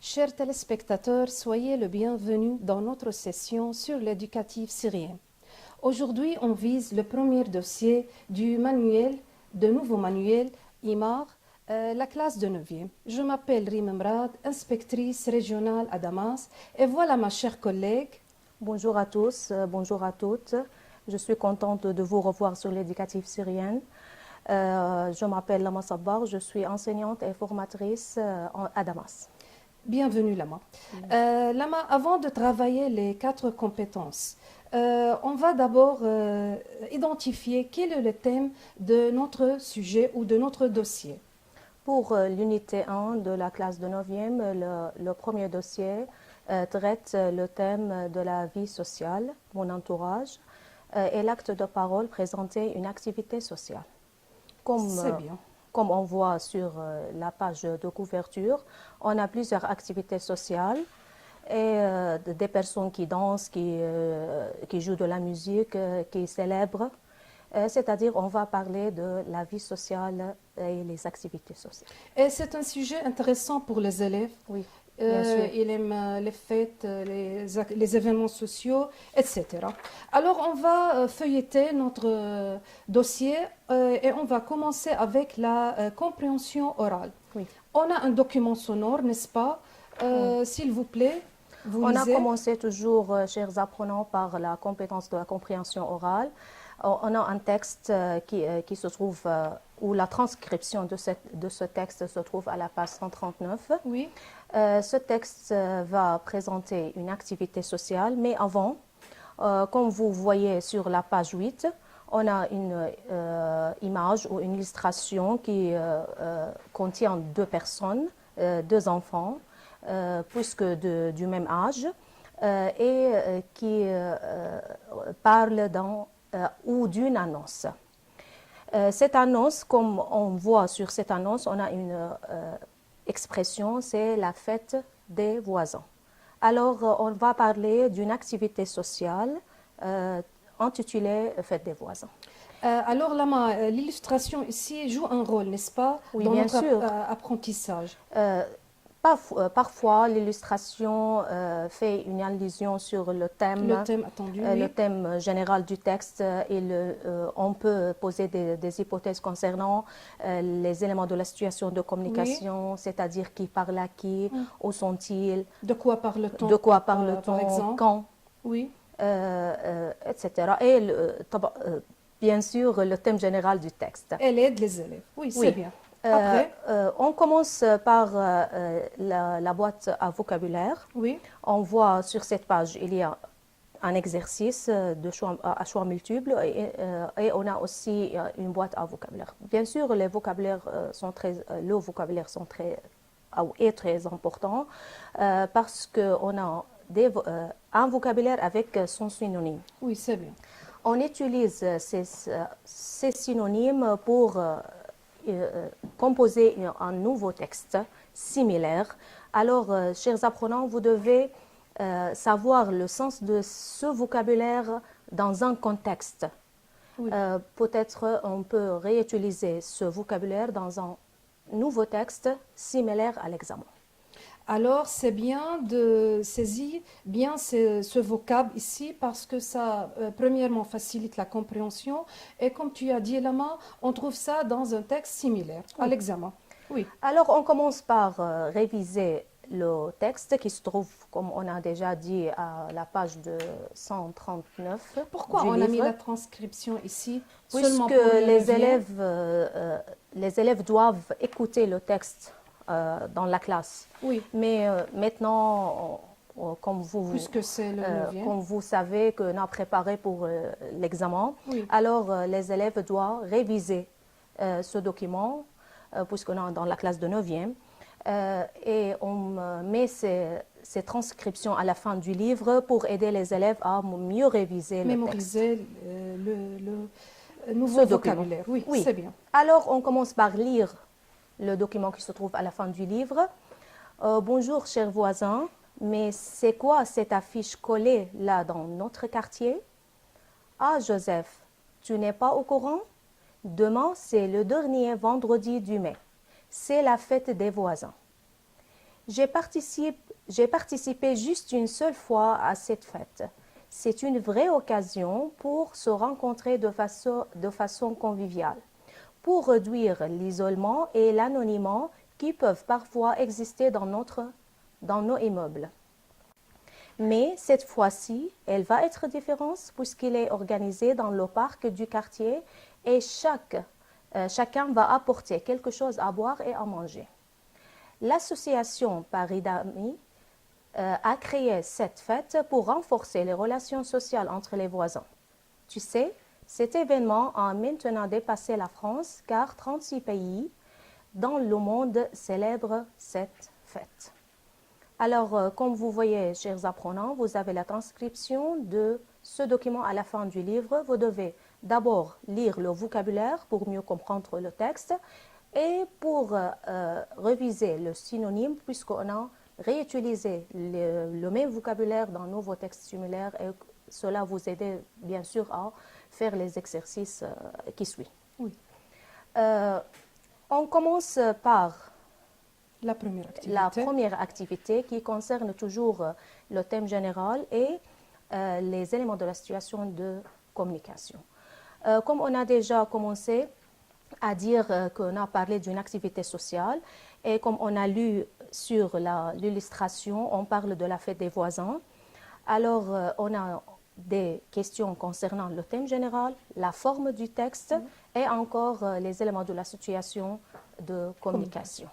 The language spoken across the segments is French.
Chers téléspectateurs, soyez le bienvenu dans notre session sur l'éducatif syrien. Aujourd'hui, on vise le premier dossier du manuel, de nouveau manuel IMAR, la classe de 9e. Je m'appelle Rim Mrad, inspectrice régionale à Damas, et voilà ma chère collègue. Bonjour à tous, bonjour à toutes. Je suis contente de vous revoir sur l'éducatif syrien. Je m'appelle Lama Sabbar, je suis enseignante et formatrice à Damas. Bienvenue Lama. Lama, avant de travailler les 4 compétences, on va d'abord identifier quel est le thème de notre sujet ou de notre dossier. Pour l'unité 1 de la classe de 9e, le premier dossier traite le thème de la vie sociale, mon entourage, et l'acte de parole présenter une activité sociale. C'est bien. Comme on voit sur la page de couverture, on a plusieurs activités sociales et des personnes qui dansent, qui jouent de la musique, qui célèbrent. C'est-à-dire, on va parler de la vie sociale et les activités sociales. Et c'est un sujet intéressant pour les élèves. Oui, bien sûr. Ils aiment les fêtes, les événements sociaux, etc. Alors, on va feuilleter notre dossier et on va commencer avec la compréhension orale. Oui. On a un document sonore, n'est-ce pas? S'il vous plaît, vous On a lisez. commencé toujours, chers apprenants, par la compétence de la compréhension orale. On a un texte qui se trouve, où la transcription de ce texte se trouve à la page 139. Oui. Ce texte va présenter une activité sociale, mais avant, comme vous voyez sur la page 8, on a une image ou une illustration qui contient 2 personnes, 2 enfants, puisque du même âge, et qui parlent ou d'une annonce. Cette annonce, comme on voit sur cette annonce, on a une expression, c'est la fête des voisins. Alors, on va parler d'une activité sociale intitulée Fête des voisins. Alors, Lama, l'illustration ici joue un rôle, n'est-ce pas, Oui, dans bien notre sûr. apprentissage? Parfois, l'illustration fait une allusion sur le thème attendu, le oui. thème général du texte. On peut poser des hypothèses concernant les éléments de la situation de communication, c'est-à-dire qui parle à qui, où sont-ils, De quoi parle-t-on, de quoi par parle-t-on, exemple? quand, Oui. etc. Et bien sûr, le thème général du texte. Elle aide les élèves. Oui, c'est Oui. bien. Après, On commence par la boîte à vocabulaire. oui. On voit sur cette page, il y a un exercice à choix multiples et on a aussi une boîte à vocabulaire. Bien sûr, les vocabulaires le vocabulaire est très important parce qu'on a un vocabulaire avec son synonyme. Oui, c'est bien. On utilise ces synonymes pour composer un nouveau texte similaire. Alors, chers apprenants, vous devez savoir le sens de ce vocabulaire dans un contexte. Oui. Peut-être on peut réutiliser ce vocabulaire dans un nouveau texte similaire à l'examen. Alors, c'est bien de saisir bien ce vocable ici parce que ça, premièrement, facilite la compréhension et comme tu as dit, Lama, on trouve ça dans un texte similaire à l'examen. Oui. Alors, on commence par réviser le texte qui se trouve, comme on a déjà dit, à la page de 139. Pourquoi on a mis la transcription ici seulement Puisque pour le les 9e? élèves doivent écouter le texte dans la classe. Oui. Mais maintenant, comme Puisque c'est le 9e. comme vous savez qu'on a préparé pour l'examen, Oui. alors les élèves doivent réviser ce document, puisqu'on est dans la classe de 9e, et on met ces transcriptions à la fin du livre pour aider les élèves à mieux réviser le texte. Mémoriser le nouveau vocabulaire. Oui, Oui. c'est bien. Alors, on commence par lire le document qui se trouve à la fin du livre. Bonjour, chers voisins, mais c'est quoi cette affiche collée là dans notre quartier? Ah, Joseph, tu n'es pas au courant? Demain, c'est le dernier vendredi du mai. C'est la fête des voisins. J'ai participé juste une seule fois à cette fête. C'est une vraie occasion pour se rencontrer de façon conviviale, pour réduire l'isolement et l'anonymat qui peuvent parfois exister dans nos immeubles. Mais cette fois-ci, elle va être différente puisqu'il est organisé dans le parc du quartier et chacun va apporter quelque chose à boire et à manger. L'association Paris d'Amis a créé cette fête pour renforcer les relations sociales entre les voisins. Tu sais, cet événement a maintenant dépassé la France car 36 pays dans le monde célèbrent cette fête. Alors, comme vous voyez, chers apprenants, vous avez la transcription de ce document à la fin du livre. Vous devez d'abord lire le vocabulaire pour mieux comprendre le texte et pour réviser le synonyme, puisqu'on a réutilisé le même vocabulaire dans nouveaux textes similaires et cela vous aide bien sûr à faire les exercices qui suivent. Oui. On commence par La première activité. la première activité qui concerne toujours le thème général et les éléments de la situation de communication. Comme on a déjà commencé à dire qu'on a parlé d'une activité sociale et comme on a lu sur l'illustration, on parle de la fête des voisins. Alors, on a des questions concernant le thème général, la forme du texte et encore les éléments de la situation de communication.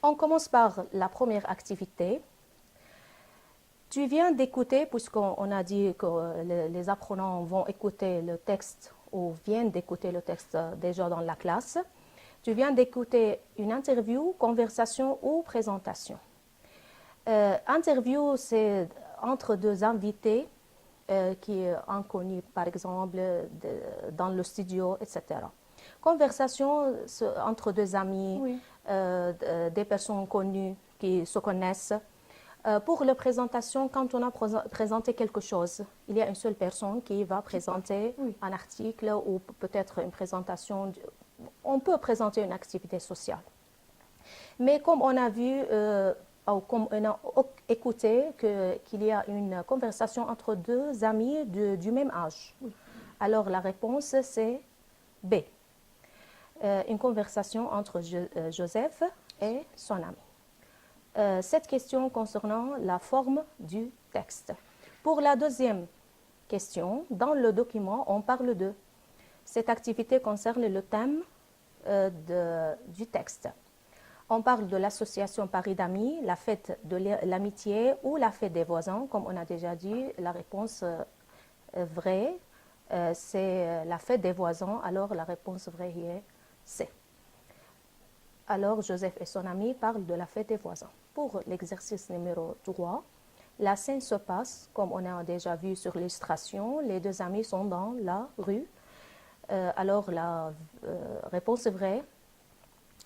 On commence par la première activité. Tu viens d'écouter, puisqu'on a dit que les apprenants vont écouter le texte ou viennent d'écouter le texte déjà dans la classe. Tu viens d'écouter une interview, conversation ou présentation. Interview, c'est entre deux invités qui est inconnu, par exemple, dans le studio, etc. Conversation entre deux amis, Oui. des personnes connues qui se connaissent. Pour la présentation, quand on a présenté quelque chose, il y a une seule personne qui va présenter un article ou peut-être une présentation. On peut présenter une activité sociale. Mais comme on a vu, ou comme on a écouté qu'il y a une conversation entre deux amis du même âge, alors la réponse c'est B. Une conversation entre Joseph et son ami. Cette question concernant la forme du texte. Pour la deuxième question, dans le document, on parle de cette activité concerne le thème du texte. On parle de l'association Paris d'Amis, la fête de l'amitié ou la fête des voisins. Comme on a déjà dit, la réponse vraie, c'est la fête des voisins. Alors la réponse vraie est C. Alors Joseph et son ami parlent de la fête des voisins. Pour l'exercice numéro 3, la scène se passe, comme on a déjà vu sur l'illustration, les deux amis sont dans la rue. Alors la réponse vraie,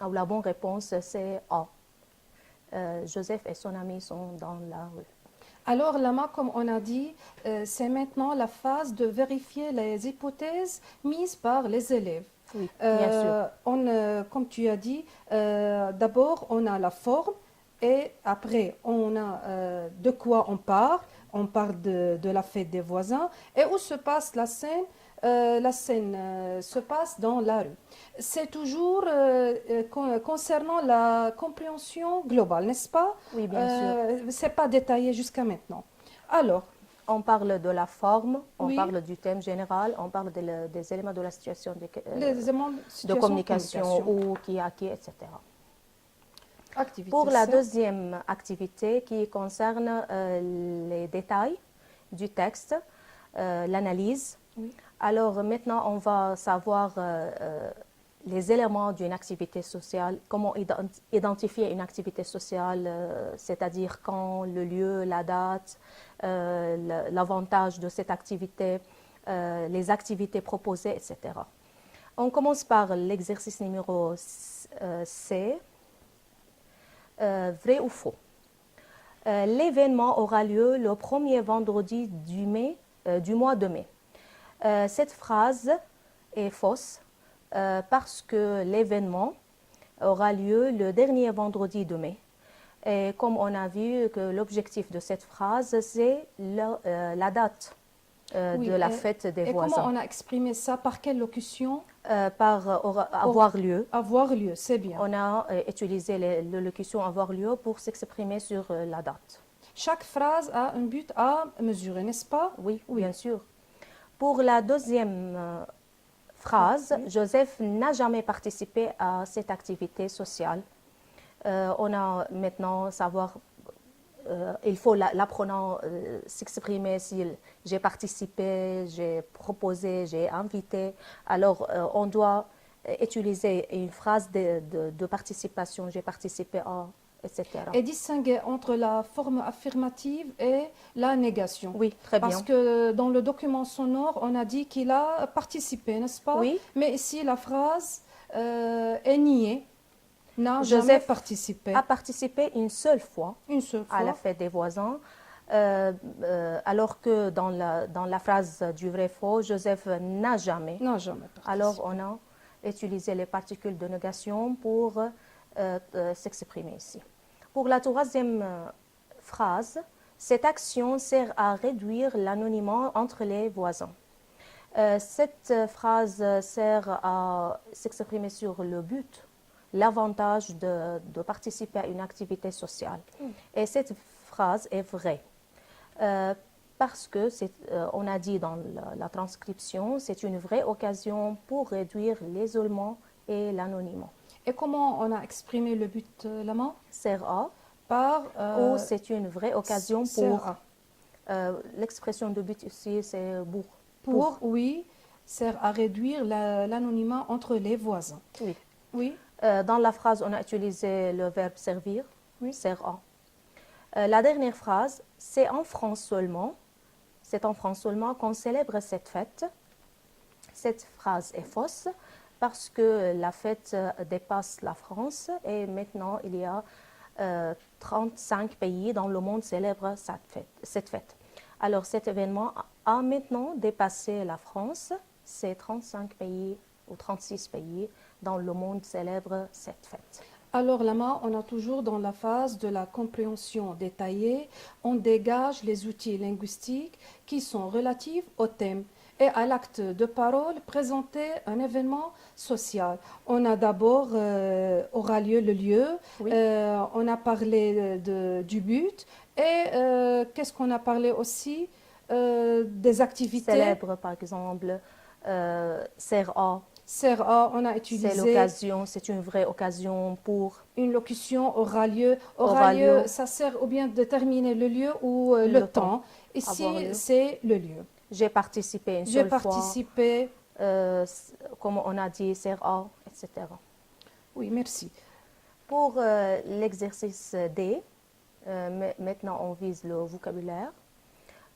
ou la bonne réponse, c'est A. Joseph et son ami sont dans la rue. Alors, Lama, comme on a dit, c'est maintenant la phase de vérifier les hypothèses mises par les élèves. Oui, bien sûr. Comme tu as dit, d'abord, on a la forme et après, on a de quoi on parle. On parle de la fête des voisins et où se passe la scène. La scène se passe dans la rue. C'est toujours concernant la compréhension globale, n'est-ce pas? Oui, bien sûr. C'est pas détaillé jusqu'à maintenant. Alors, on parle de la forme, on Oui. parle du thème général, on parle des éléments de la situation les éléments de de situation communication, ou qui a qui, etc. Activité Pour la C. deuxième activité qui concerne les détails du texte, l'analyse. Oui. Alors maintenant, on va savoir les éléments d'une activité sociale, comment identifier une activité sociale, c'est-à-dire quand, le lieu, la date, l'avantage de cette activité, les activités proposées, etc. On commence par l'exercice numéro C, vrai ou faux. L'événement aura lieu le premier vendredi du mois de mai. Cette phrase est fausse parce que l'événement aura lieu le dernier vendredi de mai. Et comme on a vu que l'objectif de cette phrase, c'est la date Oui, de la fête des et comment voisins, on a exprimé ça? Par quelle locution? par avoir lieu. Avoir lieu, c'est bien. On a utilisé la locution avoir lieu pour s'exprimer sur la date. Chaque phrase a un but à mesurer, n'est-ce pas? Oui, Oui. bien sûr. Pour la deuxième phrase, Oui. Joseph n'a jamais participé à cette activité sociale. On a maintenant savoir, il faut l'apprenant s'exprimer si j'ai participé, j'ai proposé, j'ai invité. Alors, on doit utiliser une phrase de participation, j'ai participé à, etc. Et distinguer entre la forme affirmative et la négation. Oui, très Parce bien. que dans le document sonore, on a dit qu'il a participé, n'est-ce pas? Oui, Mais ici, la phrase est niée, n'a jamais Joseph participé. a participé une seule fois Une seule à la fois. fête des voisins, alors que dans la phrase du vrai-faux, Joseph n'a jamais. N'a jamais participé. Alors on a utilisé les particules de négation pour s'exprimer ici. Pour la troisième phrase, cette action sert à réduire l'anonymat entre les voisins. Cette phrase sert à s'exprimer sur le but, l'avantage de participer à une activité sociale. Et cette phrase est vraie. Parce que, on a dit dans la transcription, c'est une vraie occasion pour réduire l'isolement et l'anonymat. Et comment on a exprimé le but, Lama? Sert à, Par ou c'est une vraie occasion sert pour. à. L'expression de but ici, c'est pour. Pour, oui, sert à réduire l'anonymat entre les voisins. Oui. Oui, Dans la phrase, on a utilisé le verbe servir, Oui. sert à. La dernière phrase, c'est en France seulement qu'on célèbre cette fête. Cette phrase est fausse parce que la fête dépasse la France et maintenant il y a 35 pays dans le monde célèbrent cette fête. Alors cet événement a maintenant dépassé la France. C'est 35 pays ou 36 pays dans le monde célèbrent cette fête. alors Lama, on a toujours dans la phase de la compréhension détaillée, on dégage les outils linguistiques qui sont relatifs au thème et à l'acte de parole présenter un événement social. On a d'abord aura lieu le lieu, Oui. on a parlé du but et qu'est-ce qu'on a parlé aussi des activités. Célèbre par exemple, sert à. Sert à, on a C'est utilisé l'occasion, c'est une vraie occasion pour. une locution aura lieu. Aura lieu. Ça sert ou bien de déterminer le lieu ou le Le temps. temps. Avoir lieu. Ici, c'est le lieu. J'ai participé une J'ai seule fois. participé. Comme on a dit, sert à, etc. Oui, merci. Pour l'exercice D, maintenant on vise le vocabulaire.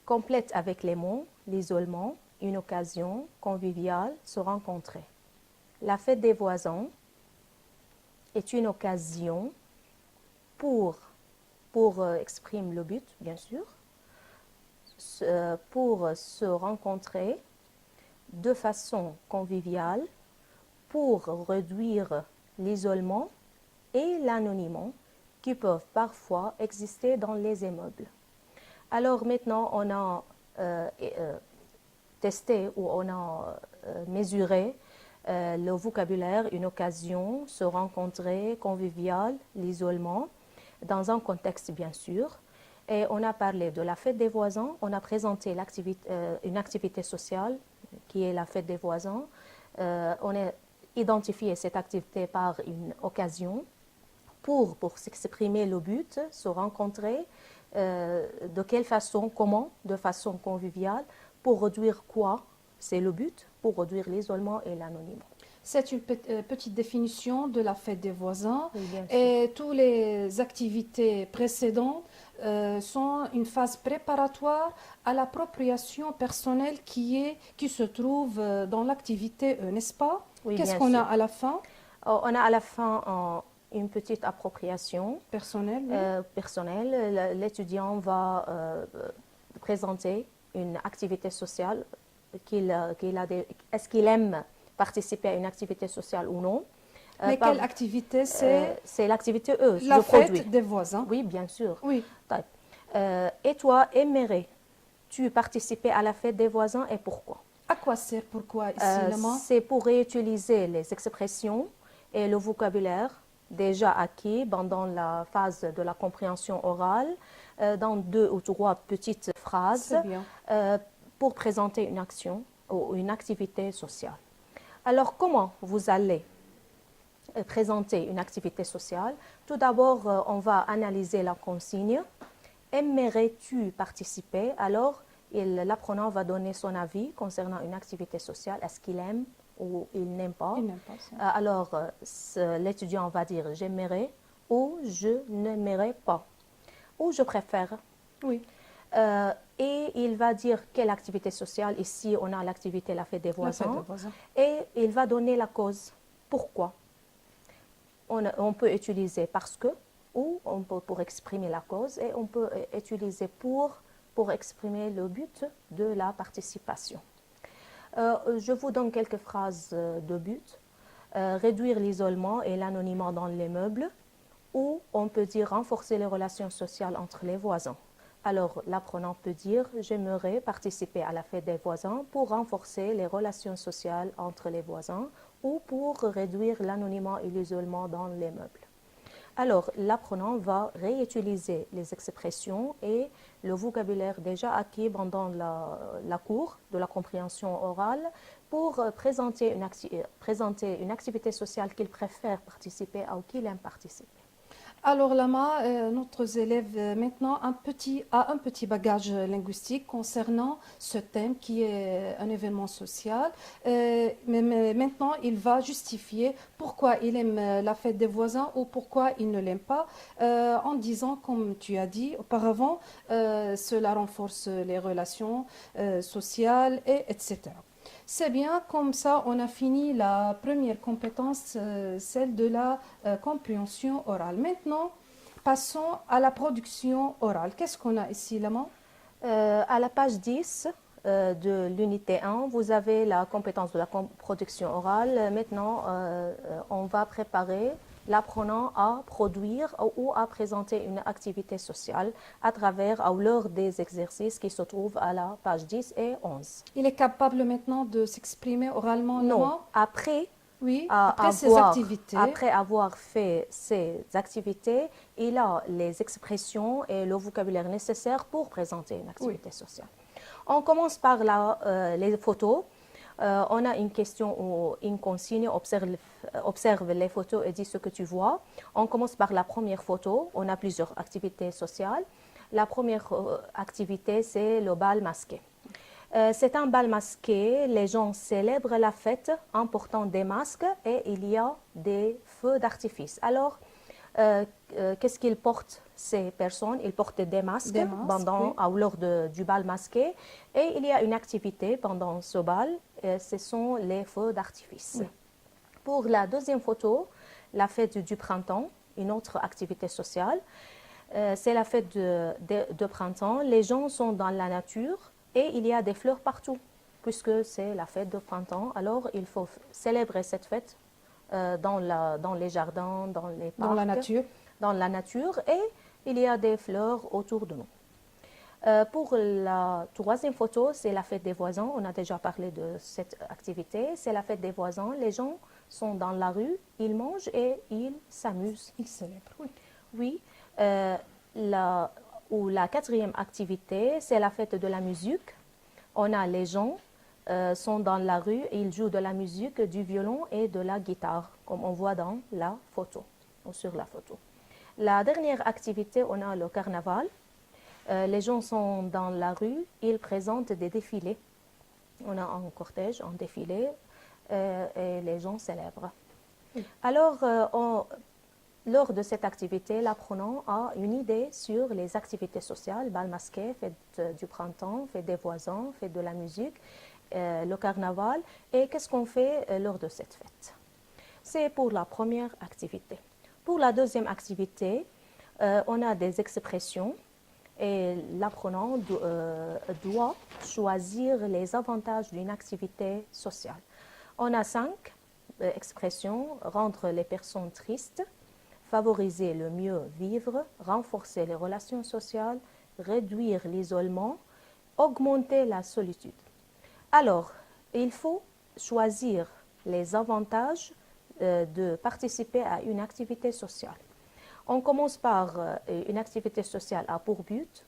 Complète avec les mots, l'isolement, une occasion conviviale, se rencontrer. La fête des voisins est une occasion pour exprimer le but, bien sûr, pour se rencontrer de façon conviviale, pour réduire l'isolement et l'anonymat qui peuvent parfois exister dans les immeubles. Alors maintenant, on a testé ou on a mesuré le vocabulaire, une occasion, se rencontrer, convivial, l'isolement, dans un contexte bien sûr. Et on a parlé de la fête des voisins, on a présenté une activité sociale qui est la fête des voisins. On a identifié cette activité par une occasion pour s'exprimer le but, se rencontrer, de quelle façon, comment, de façon conviviale, pour réduire quoi, c'est le but, pour réduire l'isolement et l'anonymat. C'est une petite définition de la fête des voisins. Oui, bien sûr. Et toutes les activités précédentes sont une phase préparatoire à l'appropriation personnelle qui se trouve dans l'activité, n'est-ce pas? Oui, Qu'est-ce bien qu'on a sûr. à la fin? On a à la fin une petite appropriation Personnelle, oui. personnelle. L'étudiant va présenter une activité sociale. Est-ce qu'il aime participer à une activité sociale ou non? Mais quelle activité c'est? C'est l'activité La le fête produit. des voisins. Oui, bien sûr. Oui. طيب. Et toi, aimerais-tu participer à la fête des voisins et pourquoi? À quoi sert pourquoi ici le mot? C'est pour réutiliser les expressions et le vocabulaire déjà acquis pendant la phase de la compréhension orale dans 2 ou 3 petites phrases C'est bien. pour présenter une action ou une activité sociale. Alors, comment vous allez présenter une activité sociale? Tout d'abord, on va analyser la consigne. Aimerais-tu participer? Alors, l'apprenant va donner son avis concernant une activité sociale. Est-ce qu'il aime ou il n'aime pas? Il n'aime pas ça. Alors, l'étudiant va dire j'aimerais ou je n'aimerais pas ou je préfère. Oui. Et il va dire quelle activité sociale. Ici, on a l'activité la fête des La fête des voisins. voisins. Et il va donner la cause. Pourquoi? On peut utiliser parce que ou on peut pour exprimer la cause et on peut utiliser pour exprimer le but de la participation. Je vous donne quelques phrases de but. Réduire l'isolement et l'anonymat dans les meubles, ou on peut dire renforcer les relations sociales entre les voisins. Alors l'apprenant peut dire j'aimerais participer à la fête des voisins pour renforcer les relations sociales entre les voisins ou pour réduire l'anonymat et l'isolement dans les meubles. Alors, l'apprenant va réutiliser les expressions et le vocabulaire déjà acquis pendant la cours de la compréhension orale pour présenter une activité sociale qu'il préfère participer ou qu'il aime participer. Alors Lama, notre élève maintenant a un petit bagage linguistique concernant ce thème qui est un événement social. Mais maintenant, il va justifier pourquoi il aime la fête des voisins ou pourquoi il ne l'aime pas, en disant, comme tu as dit auparavant, cela renforce les relations sociales, etc. C'est bien, comme ça on a fini la première compétence, celle de la compréhension orale. Maintenant, passons à la production orale. Qu'est-ce qu'on a ici, Lama? À la page 10 de l'unité 1, vous avez la compétence de la production orale. Maintenant, on va préparer l'apprenant à produire ou à présenter une activité sociale à travers ou lors des exercices qui se trouvent à la page 10 et 11. Il est capable maintenant de s'exprimer oralement, Non, Lama? après, Oui, après ces activités. après avoir fait ces activités, il a les expressions et le vocabulaire nécessaires pour présenter une activité sociale. On commence par les photos. On a une question ou une consigne, observe les photos et dis ce que tu vois. On commence par la première photo. On a plusieurs activités sociales. La première activité, c'est le bal masqué. C'est un bal masqué, les gens célèbrent la fête en portant des masques et il y a des feux d'artifice. Alors, qu'est-ce qu'ils portent ces personnes? Ils portent des masques pendant, oui, lors du bal masqué et il y a une activité pendant ce bal, ce sont les feux d'artifice. Oui. Pour la deuxième photo, la fête du printemps, une autre activité sociale, c'est la fête de printemps, les gens sont dans la nature. Et il y a des fleurs partout, puisque c'est la fête de printemps. Alors, il faut célébrer cette fête dans les jardins, dans les parcs. Dans la nature. Dans la nature. Et il y a des fleurs autour de nous. Pour la troisième photo, c'est la fête des voisins. On a déjà parlé de cette activité. C'est la fête des voisins. Les gens sont dans la rue, ils mangent et ils s'amusent. Ils célèbrent, oui. Oui. La quatrième activité, c'est la fête de la musique. On a les gens sont dans la rue et ils jouent de la musique, du violon et de la guitare, comme on voit dans la photo, ou sur la photo. La dernière activité, on a le carnaval. Les gens sont dans la rue, ils présentent des défilés. On a un cortège, un défilé, et les gens célèbrent. Alors, lors de cette activité, l'apprenant a une idée sur les activités sociales, bal masqué, fête du printemps, fête des voisins, fête de la musique, le carnaval, et qu'est-ce qu'on fait lors de cette fête. C'est pour la première activité. Pour la deuxième activité, on a des expressions et l'apprenant doit choisir les avantages d'une activité sociale. On a 5 expression, rendre les personnes tristes, favoriser le mieux vivre, renforcer les relations sociales, réduire l'isolement, augmenter la solitude. Alors, il faut choisir les avantages de participer à une activité sociale. On commence par une activité sociale à pour but.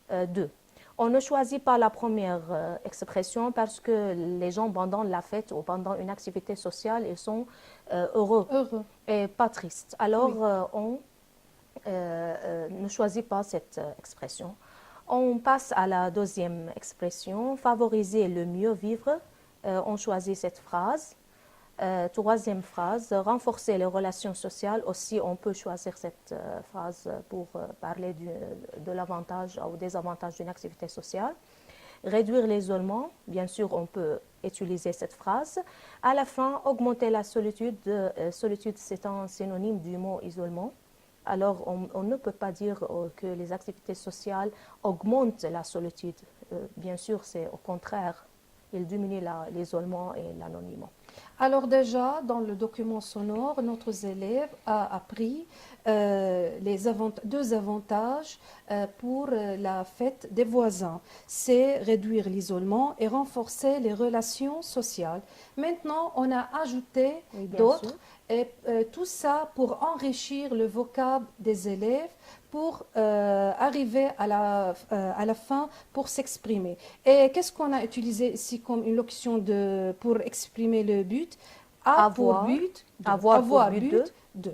2. On ne choisit pas la première expression parce que les gens pendant la fête ou pendant une activité sociale, ils sont heureux et pas tristes. Alors, on ne choisit pas cette expression. On passe à la deuxième expression, favoriser le mieux vivre. On choisit cette phrase. Troisième phrase, renforcer les relations sociales. Aussi, on peut choisir cette phrase pour parler de l'avantage ou des avantages d'une activité sociale. Réduire l'isolement, bien sûr, on peut utiliser cette phrase. À la fin, augmenter la solitude. Solitude, c'est un synonyme du mot isolement. Alors, on ne peut pas dire que les activités sociales augmentent la solitude. Bien sûr, c'est au contraire. Il diminue l'isolement et l'anonymat. Alors déjà, dans le document sonore, notre élève a appris deux avantages pour la fête des voisins. C'est réduire l'isolement et renforcer les relations sociales. Maintenant, on a ajouté d'autres, et tout ça pour enrichir le vocable des élèves, pour arriver à la fin pour s'exprimer. Et qu'est-ce qu'on a utilisé ici comme une locution pour exprimer le but? Avoir pour but de.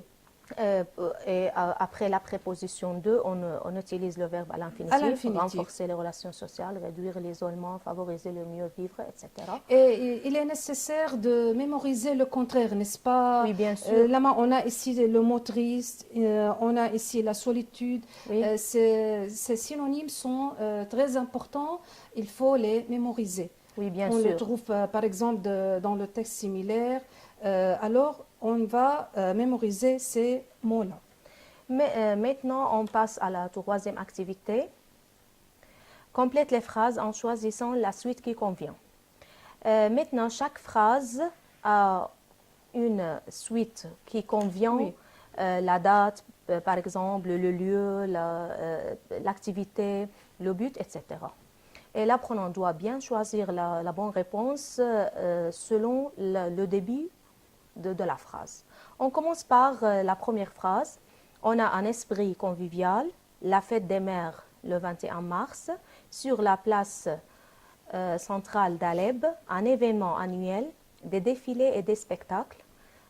Et après la préposition de, on utilise le verbe à l'infinitif, renforcer les relations sociales, réduire l'isolement, favoriser le mieux vivre, etc. Et il est nécessaire de mémoriser le contraire, n'est-ce pas? Oui, bien sûr. Là, on a ici le mot triste, on a ici la solitude. Oui. Ces synonymes sont très importants, il faut les mémoriser. Oui, bien on sûr. le trouve par exemple dans le texte similaire. Alors, on va mémoriser ces mots-là. Mais maintenant, on passe à la troisième activité. Complète les phrases en choisissant la suite qui convient. Maintenant, chaque phrase a une suite qui convient. Oui. La date, par exemple, le lieu, l'activité, le but, etc. Et l'apprenant doit bien choisir la bonne réponse selon le début de la phrase. On commence par la première phrase. On a un esprit convivial, la fête des mères le 21 mars, sur la place centrale d'Alep, un événement annuel, des défilés et des spectacles.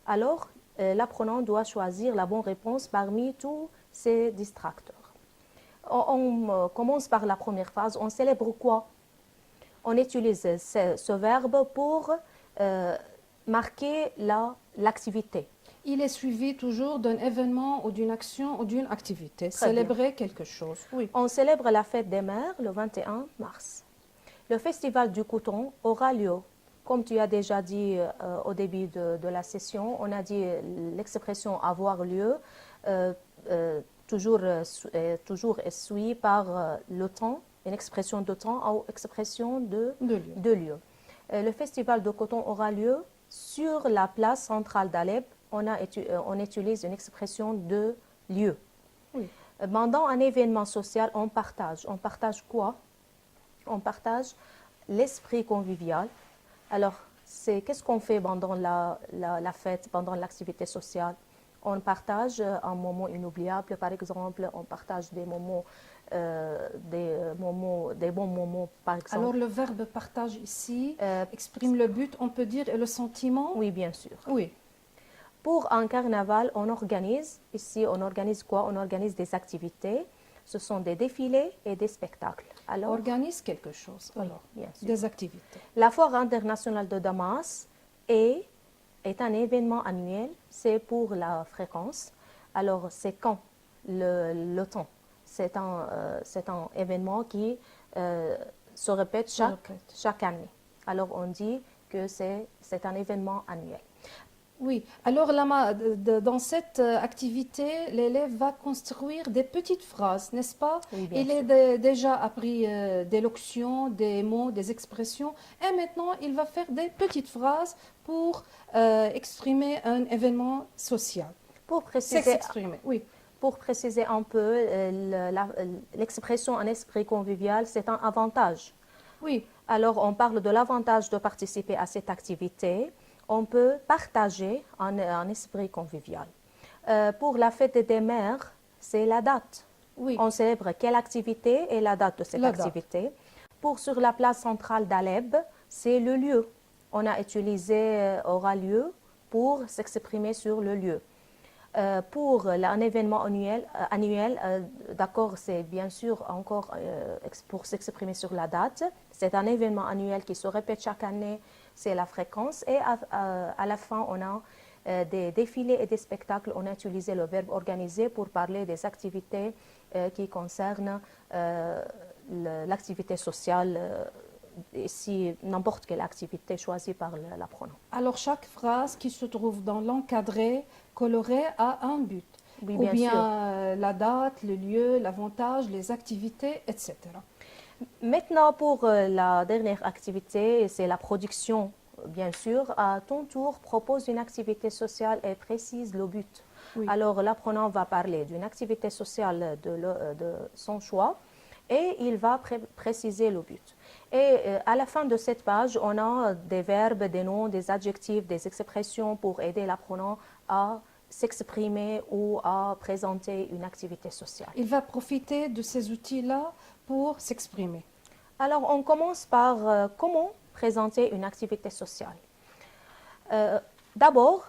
Alors, l'apprenant doit choisir la bonne réponse parmi tous ces distracteurs. On commence par la première phrase. On célèbre quoi? On utilise ce verbe pour marquer l'activité. Il est suivi toujours d'un événement ou d'une action ou d'une activité. Très Célébrer bien. quelque chose. Oui. On célèbre la fête des mères le 21 mars. Le festival du coton aura lieu. Comme tu as déjà dit au début de la session, on a dit l'expression avoir lieu toujours est suivi par le temps, une expression de temps ou expression de lieu. Le festival de coton aura lieu sur la place centrale d'Alep. On utilise une expression de lieu. Oui. Pendant un événement social, on partage. On partage quoi? On partage l'esprit convivial. Alors, qu'est-ce qu'on fait pendant la fête, pendant l'activité sociale? On partage un moment inoubliable, par exemple, on partage des moments, des bons moments, par exemple. Alors, le verbe partage ici exprime le but, on peut dire, et le sentiment? Oui, bien sûr. Oui. Pour un carnaval, on organise, ici, on organise quoi? On organise des activités. Ce sont des défilés et des spectacles. Alors, organise quelque chose, oui, alors, bien sûr. Des activités. La Foire internationale de Damas est un événement annuel, c'est pour la fréquence. Alors, c'est quand? Le temps. C'est un événement qui se répète chaque année. Alors, on dit que c'est un événement annuel. Oui, alors dans cette activité, l'élève va construire des petites phrases, n'est-ce pas? Oui, bien Il est sûr. déjà appris des locutions, des mots, des expressions, et maintenant il va faire des petites phrases pour exprimer un événement social. Pour préciser, S'exprimer, oui, pour préciser un peu, l'expression un esprit convivial, c'est un avantage. oui, Alors, on parle de l'avantage de participer à cette activité. On peut partager un esprit convivial. Pour la fête des mères, c'est la date. oui, On célèbre quelle activité et la date de cette la date. activité. Pour sur la place centrale d'Alep, c'est le lieu. On a utilisé aura lieu pour s'exprimer sur le lieu. Pour un événement annuel, d'accord, c'est bien sûr encore pour s'exprimer sur la date. C'est un événement annuel qui se répète chaque année, c'est la fréquence. Et à la fin, on a des défilés et des spectacles. On a utilisé le verbe organiser pour parler des activités qui concernent l'activité sociale, si n'importe quelle activité choisie par l'apprenant. Alors chaque phrase qui se trouve dans l'encadré coloré a un but, Oui, ou bien bien sûr. la date, le lieu, l'avantage, les activités, etc. Maintenant, pour la dernière activité, c'est la production, bien sûr. À ton tour, propose une activité sociale et précise le but. Oui. Alors, l'apprenant va parler d'une activité sociale de son choix et il va préciser le but. Et à la fin de cette page, on a des verbes, des noms, des adjectifs, des expressions pour aider l'apprenant à s'exprimer ou à présenter une activité sociale. Il va profiter de ces outils-là pour s'exprimer. Alors, on commence par comment présenter une activité sociale. D'abord,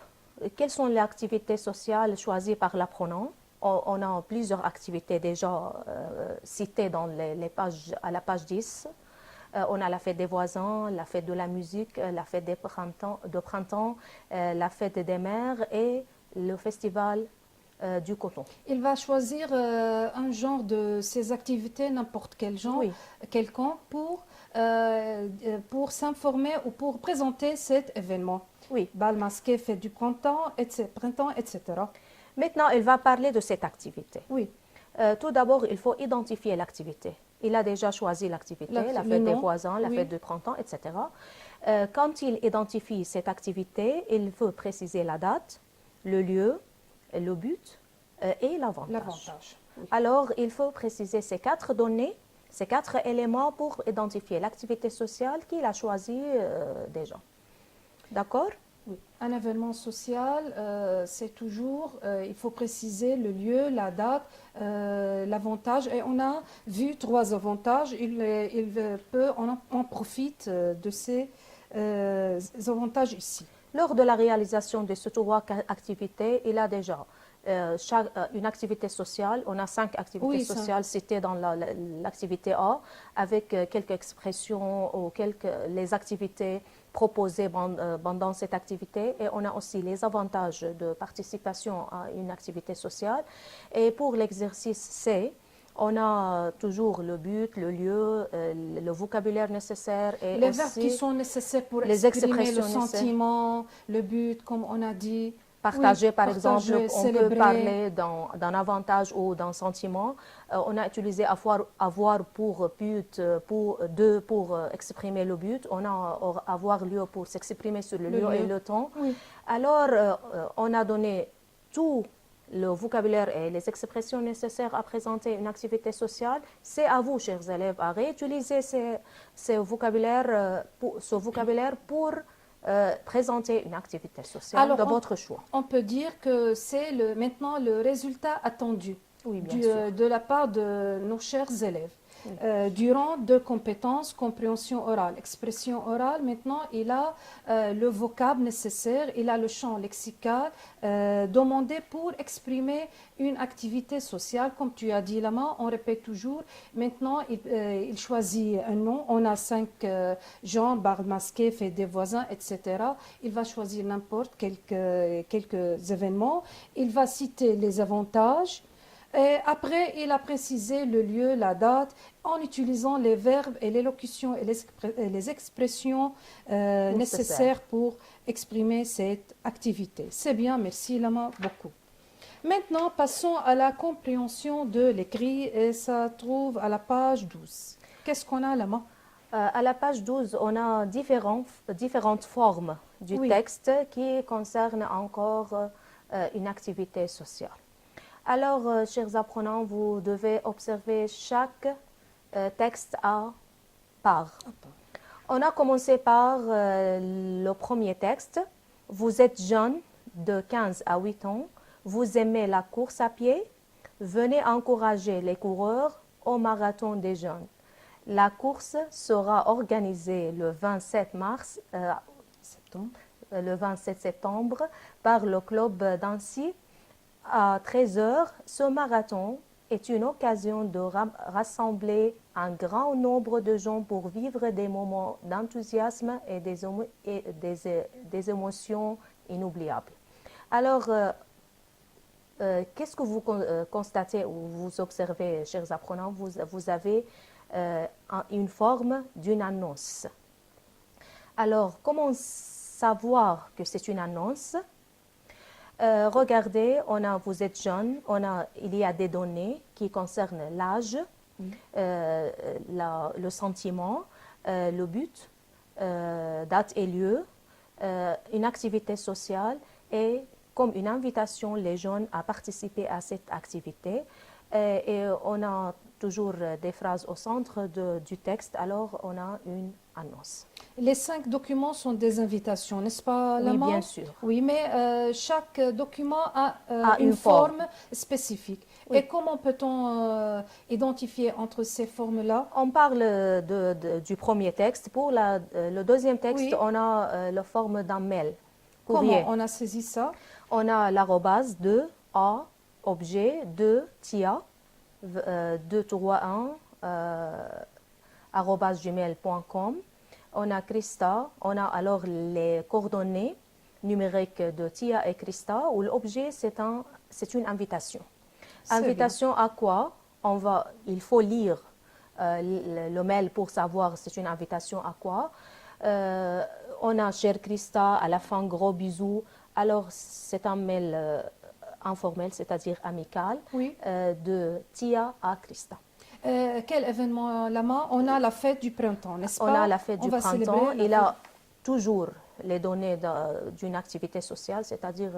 quelles sont les activités sociales choisies par l'apprenant? On a plusieurs activités déjà citées dans les pages, à la page 10. On a la fête des voisins, la fête de la musique, la fête de printemps, la fête des mères et le festival du coton. Il va choisir un genre de ces activités, n'importe quel genre, Oui. quelconque, pour s'informer ou pour présenter cet événement. Oui. Bal masqué, fête du printemps, etc. Maintenant, il va parler de cette activité. Oui. Tout d'abord, il faut identifier l'activité. Il a déjà choisi l'activité, la fête des voisins, la fête du printemps, etc. Quand il identifie cette activité, il veut préciser la date, le lieu, le but et l'avantage. Oui. Alors, il faut préciser ces 4 données, ces 4 éléments pour identifier l'activité sociale qu'il a choisie déjà. D'accord? Oui. Un événement social, c'est toujours, il faut préciser le lieu, la date, l'avantage. Et on a vu 3 avantages. On profite de ces avantages ici. Lors de la réalisation de ces 3 activités, il a déjà une activité sociale. On a 5 activités sociales citées dans l'activité A, avec quelques expressions ou les activités proposées pendant cette activité. Et on a aussi les avantages de participation à une activité sociale. Et pour l'exercice C, on a toujours le but, le lieu, le vocabulaire nécessaire et les aussi verbes qui sont nécessaires pour les exprimer le sentiment, le but, comme on a dit. Partager, par partager, exemple, on peut parler d'un avantage ou d'un sentiment. On a utilisé avoir pour but, pour exprimer le but. On a avoir lieu pour s'exprimer sur le lieu et le temps. Oui. Alors, on a donné tout le vocabulaire et les expressions nécessaires à présenter une activité sociale. C'est à vous, chers élèves, à réutiliser ce vocabulaire pour présenter une activité sociale de votre choix. On peut dire que c'est maintenant le résultat attendu de la part de nos chers élèves. Oui. Durant 2 compétences, compréhension orale, expression orale, maintenant il a le vocable nécessaire, il a le champ lexical demandé pour exprimer une activité sociale. Comme tu as dit, Lama, on répète toujours. Maintenant, il choisit un nom. On a 5 genres, barbe masquée, fête des voisins, etc. Il va choisir n'importe quelques événements. Il va citer les avantages. Et après, il a précisé le lieu, la date, en utilisant les verbes et l'élocution et les expressions Nécessaire. nécessaires pour exprimer cette activité. C'est bien, merci Lama, beaucoup. Maintenant, passons à la compréhension de l'écrit et ça trouve à la page 12. Qu'est-ce qu'on a, Lama? À la page 12, on a différentes formes du Oui, texte qui concernent encore une activité sociale. Alors, chers apprenants, vous devez observer chaque texte à part. On a commencé par le premier texte. Vous êtes jeune, de 15 à 8 ans. Vous aimez la course à pied. Venez encourager les coureurs au marathon des jeunes. La course sera organisée le 27 mars, septembre. le 27 septembre par le club d'Annecy à 13 heures. Ce marathon est une occasion de rassembler un grand nombre de gens pour vivre des moments d'enthousiasme et des émotions inoubliables. Alors, qu'est-ce que vous constatez ou vous observez, chers apprenants? Vous avez une forme d'une annonce. Alors, comment savoir que c'est une annonce? Regardez, vous êtes jeune, il y a des données qui concernent l'âge, le sentiment, le but, date et lieu, une activité sociale et comme une invitation les jeunes à participer à cette activité. Et on a toujours des phrases au centre du texte, alors on a une annonce. Les 5 documents sont des invitations, n'est-ce pas, Oui, Lama? bien sûr. Oui, mais chaque document a À une une forme. forme spécifique. Oui. Et comment peut-on identifier entre ces formes-là? On parle du premier texte. Pour le deuxième texte, Oui. on a la forme d'un mail, Comment courrier. on a saisi ça? On a l'arrobase 2 A, objet 2 TIA 231 arobase gmail.com. On a Christa, on a alors les coordonnées numériques de Tia et Christa où l'objet c'est une invitation. C'est Invitation à quoi? Il faut lire le mail pour savoir c'est une invitation à quoi. On a cher Christa, à la fin gros bisous. Alors c'est un mail informel, c'est-à-dire amical, Oui. de Tia à Christa. Quel événement, Lama? On a la fête du printemps, n'est-ce pas? On a la fête du va printemps. célébrer la Il fête. a toujours les données d'une activité sociale, c'est-à-dire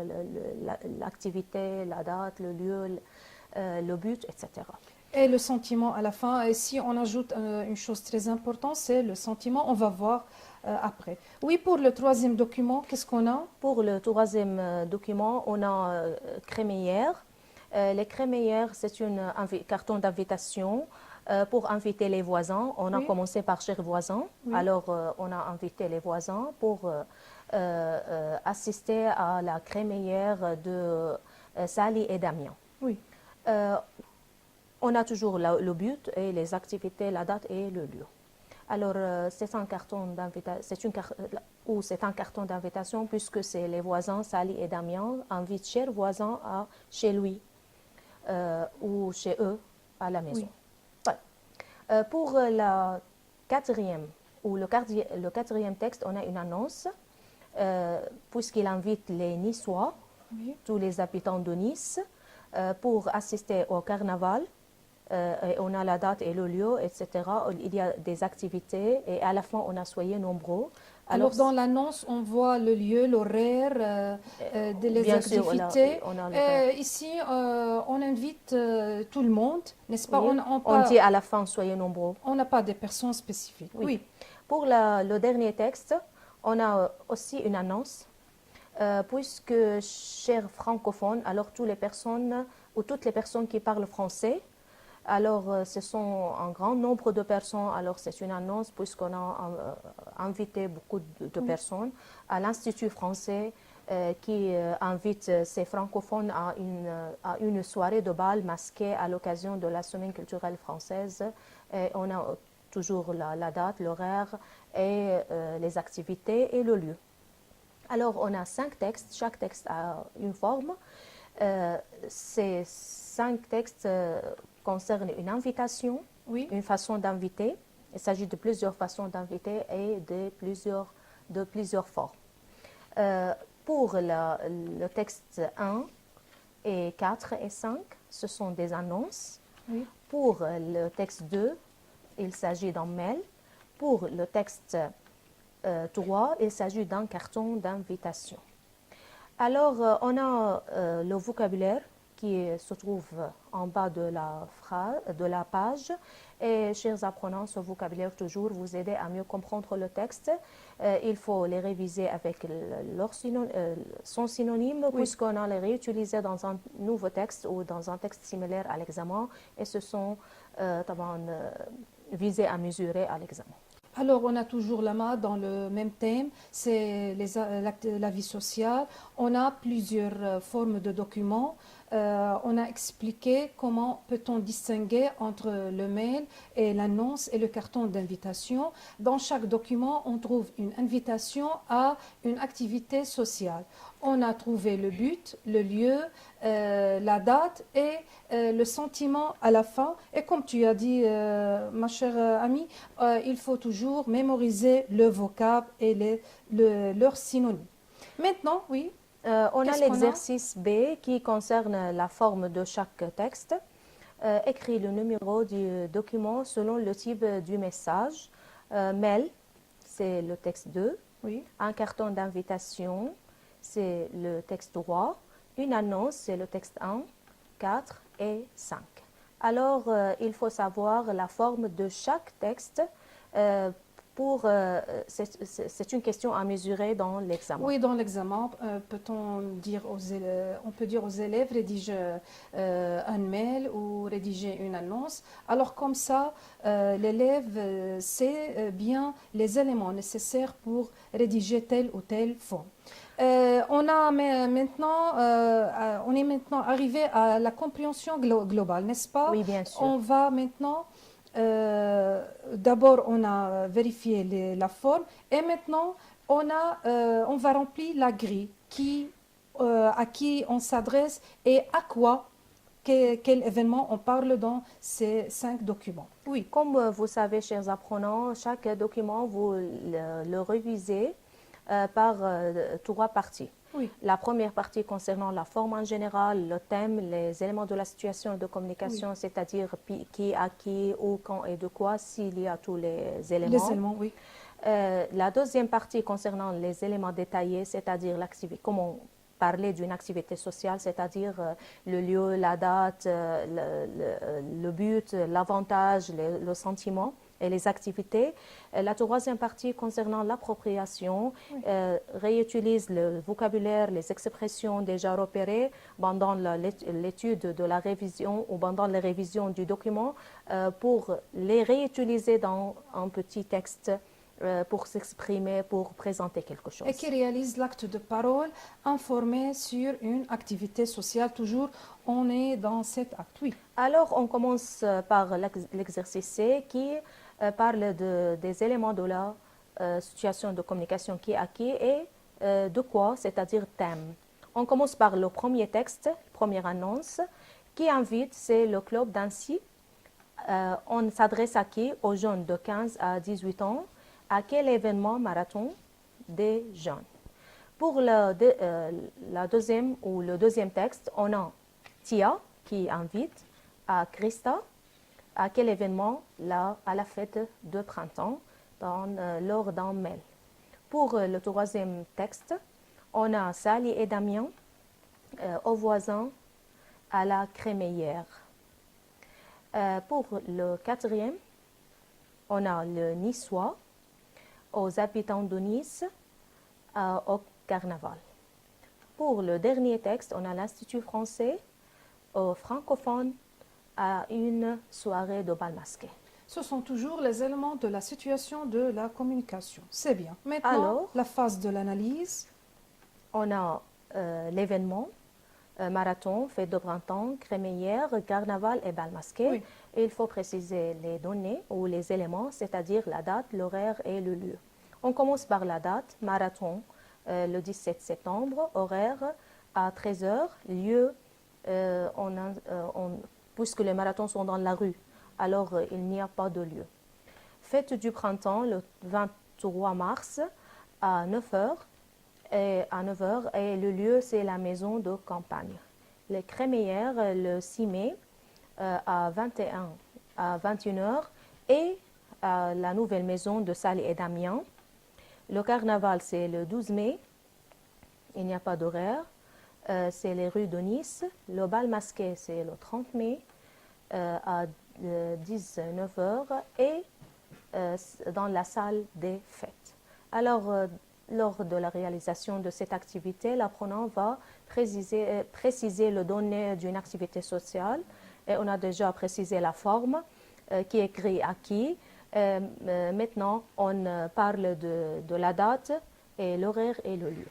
l'activité, la date, le lieu, le but, etc. Et le sentiment à la fin. Et si on ajoute une chose très importante, c'est le sentiment. On va voir après. Oui, pour le troisième document, qu'est-ce qu'on a? Pour le troisième document, on a crémaillère. Les crémaillères, c'est un carton d'invitation pour inviter les voisins. On a Oui. commencé par chers voisins. Oui. Alors, on a invité les voisins pour assister à la crémaillère de Sally et Damien. Oui. On a toujours le but et les activités, la date et le lieu. Alors, c'est un carton d'invitation, c'est un carton d'invitation puisque c'est les voisins, Sally et Damien, invitent chers voisins chez lui ou chez eux à la maison. Oui. Voilà. Pour la quatrième ou le quatrième texte, on a une annonce puisqu'il invite les Niçois, Oui. tous les habitants de Nice, pour assister au carnaval. Et on a la date et le lieu, etc. Il y a des activités et à la fin, on a soyez nombreux. Alors, dans l'annonce, on voit le lieu, l'horaire, les bien sûr, activités. on a l'horaire. Ici, on invite tout le monde, n'est-ce pas? Oui. On dit à la fin, soyez nombreux. On n'a pas des personnes spécifiques. Oui. Oui. Pour le dernier texte, on a aussi une annonce, puisque, chers francophones, alors toutes les personnes qui parlent français, alors ce sont un grand nombre de personnes, alors c'est une annonce puisqu'on a invité beaucoup de personnes à l'Institut français qui invite ces francophones à une soirée de bal masqué à l'occasion de la Semaine culturelle française. Et on a toujours la date, l'horaire et les activités et le lieu. Alors on a 5 textes, chaque texte a une forme. Ces 5 textes concernent une invitation, Oui. une façon d'inviter. Il s'agit de plusieurs façons d'inviter et de plusieurs formes. Pour le texte 1 et 4 et 5, ce sont des annonces. Oui. Pour le texte 2, il s'agit d'un mail. Pour le texte 3, il s'agit d'un carton d'invitation. Alors, on a le vocabulaire qui se trouve en bas de la page. Et, chers apprenants, ce vocabulaire toujours vous aider à mieux comprendre le texte. Il faut les réviser avec son synonyme, Oui. puisqu'on a les réutilisés dans un nouveau texte ou dans un texte similaire à l'examen. Et ce sont visés à mesurer à l'examen. Alors, on a toujours là dans le même thème, c'est la vie sociale. On a plusieurs formes de documents. On a expliqué comment peut-on distinguer entre le mail et l'annonce et le carton d'invitation. Dans chaque document, on trouve une invitation à une activité sociale. On a trouvé le but, le lieu, la date et le sentiment à la fin. Et comme tu as dit, ma chère amie, il faut toujours mémoriser le vocable et leurs synonymes. Maintenant, oui. On a l'exercice B qui concerne la forme de chaque texte. Écris le numéro du document selon le type du message. Mail, c'est le texte 2. Oui. Un carton d'invitation, c'est le texte 3. Une annonce, c'est le texte 1, 4 et 5. Alors, il faut savoir la forme de chaque texte. C'est une question à mesurer dans l'examen. Oui, dans l'examen, on peut dire aux élèves rédige un mail ou rédiger une annonce. Alors comme ça, l'élève sait bien les éléments nécessaires pour rédiger telle ou telle forme. On est maintenant arrivé à la compréhension globale, n'est-ce pas? Oui, bien sûr. On va maintenant d'abord, on a vérifié la forme et maintenant, on va remplir la grille à qui on s'adresse et à quoi, quel événement on parle dans ces 5 documents. Oui, comme vous savez, chers apprenants, chaque document, vous le révisez par 3 parties. Oui. La première partie concernant la forme en général, le thème, les éléments de la situation de communication, oui, c'est-à-dire qui, à qui, où, quand et de quoi, s'il y a tous les éléments. Les éléments, oui. La deuxième partie concernant les éléments détaillés, c'est-à-dire comment parler d'une activité sociale, c'est-à-dire le lieu, la date, le but, l'avantage, le sentiment et les activités. La troisième partie concernant l'appropriation, oui, réutilise le vocabulaire, les expressions déjà repérées pendant l'étude de la révision ou pendant les révisions du document pour les réutiliser dans un petit texte pour s'exprimer, pour présenter quelque chose. Et qui réalise l'acte de parole informé sur une activité sociale. Toujours, on est dans cet acte, oui. Alors, on commence par l'exercice C qui parle des éléments de la situation de communication qui est acquis et de quoi, c'est-à-dire thème. On commence par le premier texte, première annonce, qui invite, c'est le club d'Annecy. On s'adresse à qui? Aux jeunes de 15 à 18 ans. À quel événement marathon des jeunes? Pour la deuxième ou le deuxième texte, on a Tia qui invite à Christa. À quel événement? À la fête de printemps lors d'un mail. Pour le troisième texte, on a Sally et Damien aux voisins à la crémaillère. Pour le quatrième, on a le Niçois aux habitants de Nice au carnaval. Pour le dernier texte, on a l'Institut français aux francophones à une soirée de bal masqué. Ce sont toujours les éléments de la situation de la communication. C'est bien. Maintenant, alors, la phase de l'analyse. On a l'événement, marathon, fête de printemps, crémaillère, carnaval et bal masqué. Oui. Et il faut préciser les données ou les éléments, c'est-à-dire la date, l'horaire et le lieu. On commence par la date, marathon, le 17 septembre, horaire à 13h, lieu puisque les marathons sont dans la rue, alors il n'y a pas de lieu. Fête du printemps, le 23 mars à 9 heures. Et le lieu, c'est la maison de campagne. Les crémaillères, le 6 mai à 21 heures et à la nouvelle maison de Salé et Damien. Le carnaval, c'est le 12 mai. Il n'y a pas d'horaire. C'est les rues de Nice. Le bal masqué, c'est le 30 mai à 19 heures et dans la salle des fêtes. Alors, lors de la réalisation de cette activité, l'apprenant va préciser le donné d'une activité sociale. Et on a déjà précisé la forme, qui est écrit à qui. Maintenant, on parle de la date et l'horaire et le lieu.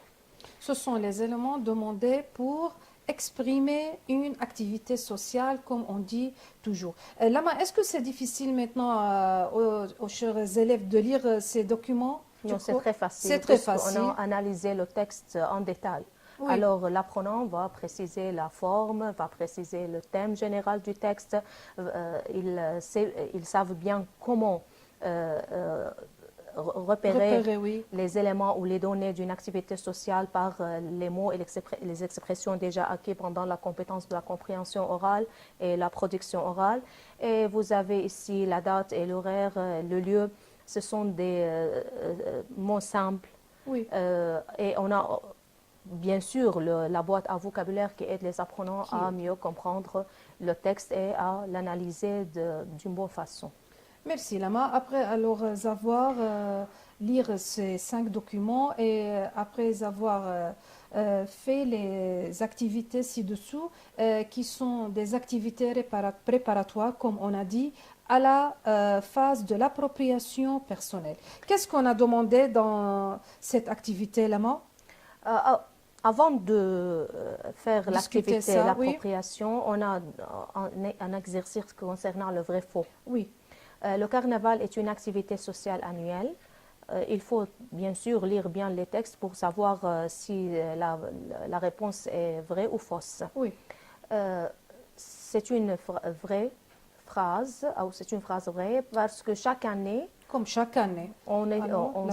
Ce sont les éléments demandés pour exprimer une activité sociale, comme on dit toujours. Lama, est-ce que c'est difficile maintenant aux chers élèves de lire ces documents? Non, c'est très facile. C'est très facile. On a analysé le texte en détail. Oui. Alors, l'apprenant va préciser la forme, va préciser le thème général du texte. Ils savent bien comment repérer oui. les éléments ou les données d'une activité sociale par les mots et les expressions déjà acquis pendant la compétence de la compréhension orale et la production orale. Et vous avez ici la date et l'horaire, le lieu. Ce sont des mots simples. Oui. Et on a bien sûr la boîte à vocabulaire qui aide les apprenants à mieux comprendre le texte et à l'analyser d'une bonne façon. Merci Lama. Après alors avoir lire ces 5 documents et après avoir fait les activités ci-dessous, qui sont des activités préparatoires, comme on a dit, à la phase de l'appropriation personnelle. Qu'est-ce qu'on a demandé dans cette activité, Lama? Avant de faire l'activité, l'appropriation, oui. on a un exercice concernant le vrai-faux. Oui. Le carnaval est une activité sociale annuelle. Il faut bien sûr lire bien les textes pour savoir si la réponse est vraie ou fausse. Oui. C'est une vraie phrase, ou c'est une phrase vraie parce que chaque année, comme chaque année, on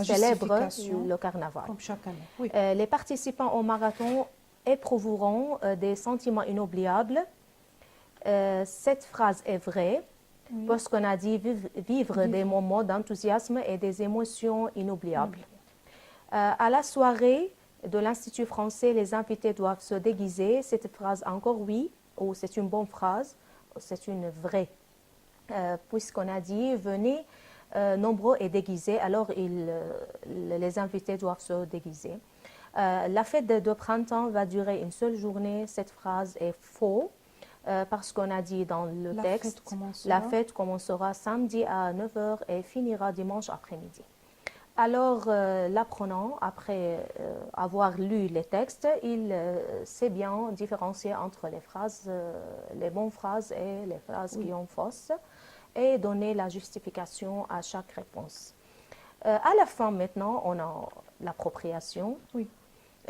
célèbre le carnaval. Comme chaque année, oui. Les participants au marathon éprouveront des sentiments inoubliables. Cette phrase est vraie. Oui. Parce qu'on a dit vivre des moments d'enthousiasme et des émotions inoubliables. À la soirée de l'Institut français, les invités doivent se déguiser. Cette phrase encore oui, ou c'est une bonne phrase, c'est une vraie. Puisqu'on a dit venez nombreux et déguisés, alors les invités doivent se déguiser. La fête de printemps va durer une seule journée. Cette phrase est faux. Parce qu'on a dit dans le texte, la fête commencera samedi à 9 h et finira dimanche après-midi. Alors, l'apprenant, après avoir lu les textes, il sait bien différencier entre les phrases, les bonnes phrases et les phrases qui sont fausses, et donner la justification à chaque réponse. À la fin, maintenant, on a l'appropriation. Oui.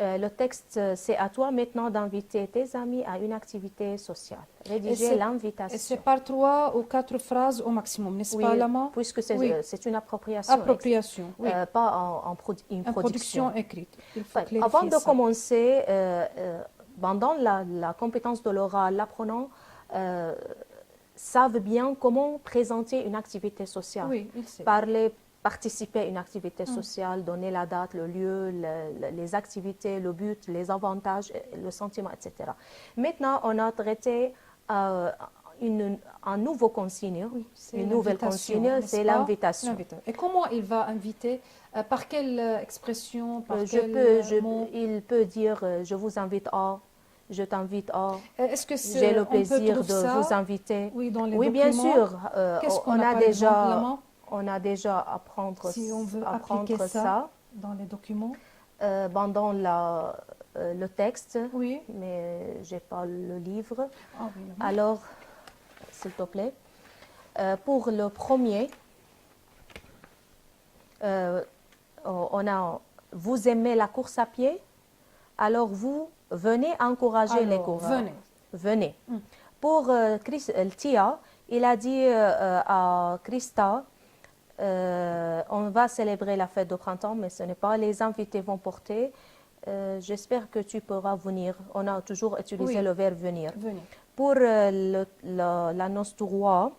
Le texte, c'est à toi maintenant d'inviter tes amis à une activité sociale. Rédiger l'invitation. Et c'est par 3 ou 4 phrases au maximum, n'est-ce pas, Lama? Puisque c'est une appropriation. Appropriation, oui. Pas une production écrite. Il faut avant de ça. commencer, pendant la compétence de l'oral, l'apprenant savent bien comment présenter une activité sociale. Oui, il sait. Participer à une activité sociale, donner la date, le lieu, les activités, le but, les avantages, le sentiment, etc. Maintenant, on a traité un nouveau consigne, une nouvelle consigne, c'est l'invitation. Et comment il va inviter? Par quelle expression, par quel mot? Il peut dire « je vous invite à ». Je t'invite à. Est-ce que j'ai le plaisir de vous inviter. Oui, dans les oui, documents. Bien sûr. Qu'est-ce qu'on a déjà? On a déjà apprendre si on veut appliquer ça dans les documents. Pendant le texte, oui. Mais je n'ai pas le livre. Ah, oui, alors, s'il te plaît, pour le premier, on a « Vous aimez la course à pied? Alors vous venez encourager les coureurs. » venez. Pour Tia, il a dit à Christa, on va célébrer la fête de printemps, mais ce n'est pas, les invités vont porter. J'espère que tu pourras venir. On a toujours utilisé le verbe venir. Venez. Pour la noce du roi,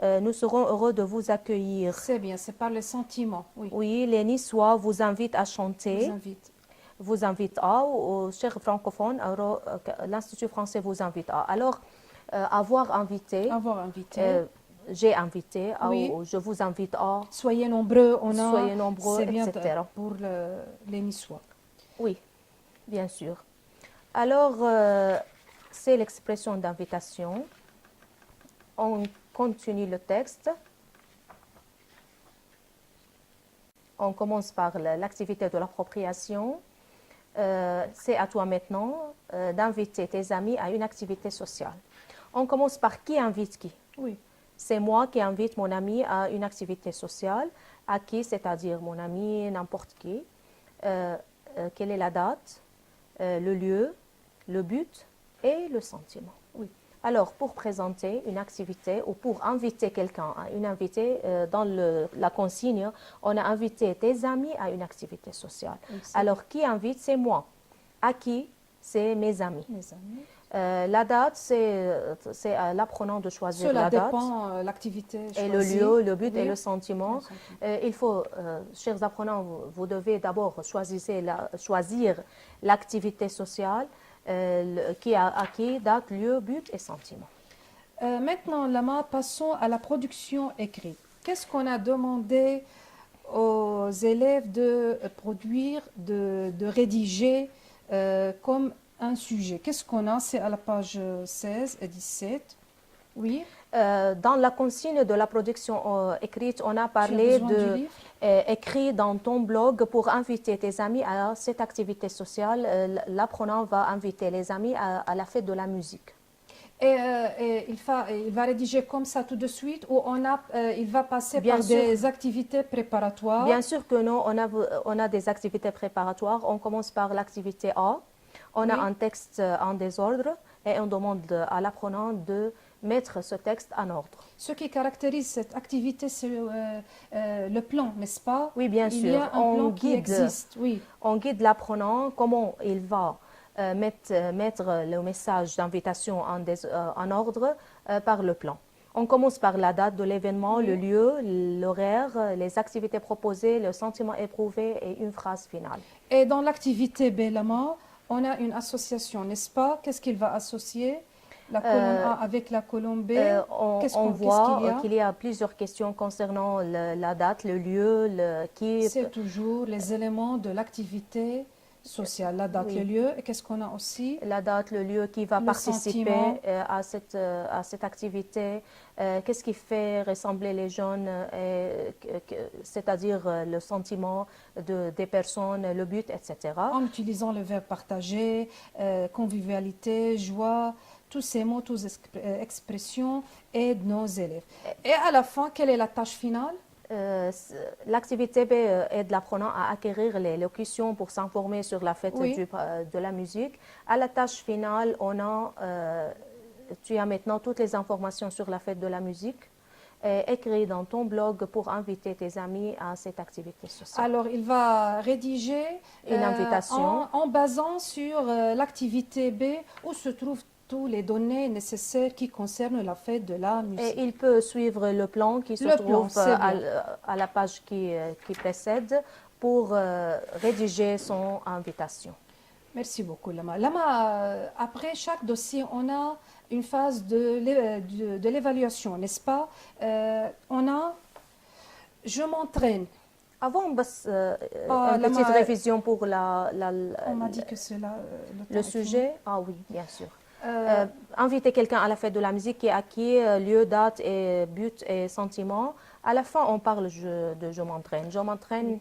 nous serons heureux de vous accueillir. C'est bien, c'est par le sentiment. Oui, Oui, les Niçois vous invitent à chanter. vous invite. Vous invite à, aux chers francophones, l'Institut français vous invite à. Alors, avoir invité, Avoir invité. j'ai invité, Oui. je vous invite à, Soyez nombreux, soyez nombreux, c'est bien etc. pour les Niçois. Oui, bien sûr. Alors, c'est l'expression d'invitation. On continue le texte. On commence par l'activité de l'appropriation. C'est à toi maintenant d'inviter tes amis à une activité sociale. On commence par qui invite qui. Oui. C'est moi qui invite mon ami à une activité sociale. À qui, c'est-à-dire mon ami, n'importe qui. Quelle est la date, le lieu, le but et le sentiment. Oui. Alors, pour présenter une activité ou pour inviter quelqu'un à une activité, dans la consigne, on a invité tes amis à une activité sociale. Oui, Alors, qui invite, c'est moi. À qui, c'est mes amis. Mes amis. La date, c'est à l'apprenant de choisir Cela la date. dépend l'activité Et choisie. le lieu, le but Oui. et le sentiment. Il faut, chers apprenants, vous devez d'abord choisir l'activité sociale à qui date, lieu, but et sentiment. Maintenant, Lama, passons à la production écrite. Qu'est-ce qu'on a demandé aux élèves de produire, de rédiger comme un sujet? Qu'est-ce qu'on a? C'est à la page 16 et 17. Oui. Dans la consigne de la production écrite, on a Tu parlé as besoin du de livre? écrit dans ton blog pour inviter tes amis à cette activité sociale. L'apprenant va inviter les amis à la fête de la musique. Et il va rédiger comme ça tout de suite ou il va passer Bien par sûr. des activités préparatoires? Bien sûr que non, on a des activités préparatoires. On commence par l'activité A. On a Oui. un texte en désordre et on demande à l'apprenant de mettre ce texte en ordre. Ce qui caractérise cette activité, c'est le plan, n'est-ce pas? Oui, bien Il sûr. y a un plan qui existe, oui. On guide l'apprenant comment il va mettre le message d'invitation en ordre par le plan. On commence par la date de l'événement, Oui. le lieu, l'horaire, les activités proposées, le sentiment éprouvé et une phrase finale. Et dans l'activité Bellama, on a une association, n'est-ce pas? Qu'est-ce qu'il va associer? La colonne A avec la colonne B? On Qu'est-ce voit qu'il y a? plusieurs questions concernant la date, le lieu, C'est toujours les éléments de l'activité sociale, la date, Oui. le lieu. Et qu'est-ce qu'on a aussi? la date, le lieu qui va Le participer sentiment. à cette activité, qu'est-ce qui fait ressembler les jeunes, c'est-à-dire le sentiment des personnes, le but, etc. En utilisant le verbe partager, convivialité, joie, tous ces mots, toutes expressions aident nos élèves. Et à la fin, quelle est la tâche finale? L'activité B aide l'apprenant à acquérir les locutions pour s'informer sur la fête Oui. de la musique. À la tâche finale, tu as maintenant toutes les informations sur la fête de la musique. Écris dans ton blog pour inviter tes amis à cette activité sociale. Alors, il va rédiger Une invitation. en basant sur l'activité B où se trouvent toutes les données nécessaires qui concernent la fête de la musique. Et il peut suivre le plan qui se Le plan, trouve c'est bien. à la page qui précède pour rédiger son invitation. Merci beaucoup, Lama. Lama, après chaque dossier, on a une phase de l'évaluation, n'est-ce pas? On a « je m'entraîne ». Avant, une Lama, petite révision pour on m'a dit que c'est là le temps est sujet. Ah oui, bien sûr. fini. Inviter quelqu'un à la fête de la musique qui est acquis, lieu, date, et but et sentiment. À la fin, on parle de je m'entraîne. Je m'entraîne.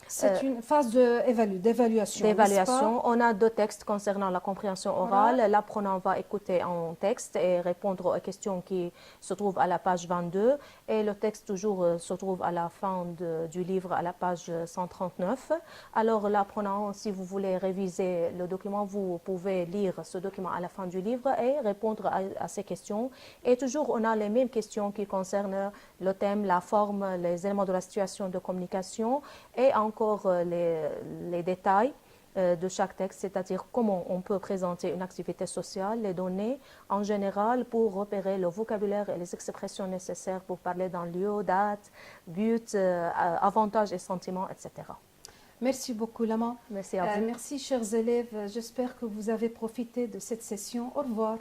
C'est une phase d'évaluation. D'évaluation. On a 2 textes concernant la compréhension orale. L'apprenant va écouter en texte et répondre aux questions qui se trouvent à la page 22. Et le texte toujours se trouve à la fin du livre, à la page 139. Alors l'apprenant, si vous voulez réviser le document, vous pouvez lire ce document à la fin du livre et répondre à ces questions. Et toujours, on a les mêmes questions qui concernent le thème, la forme, les éléments de la situation de communication et encore les détails de chaque texte, c'est-à-dire comment on peut présenter une activité sociale, les données en général pour repérer le vocabulaire et les expressions nécessaires pour parler d'un lieu, date, but, avantages et sentiments, etc. Merci beaucoup, Lama. Merci à vous. Merci, chers élèves. J'espère que vous avez profité de cette session. Au revoir.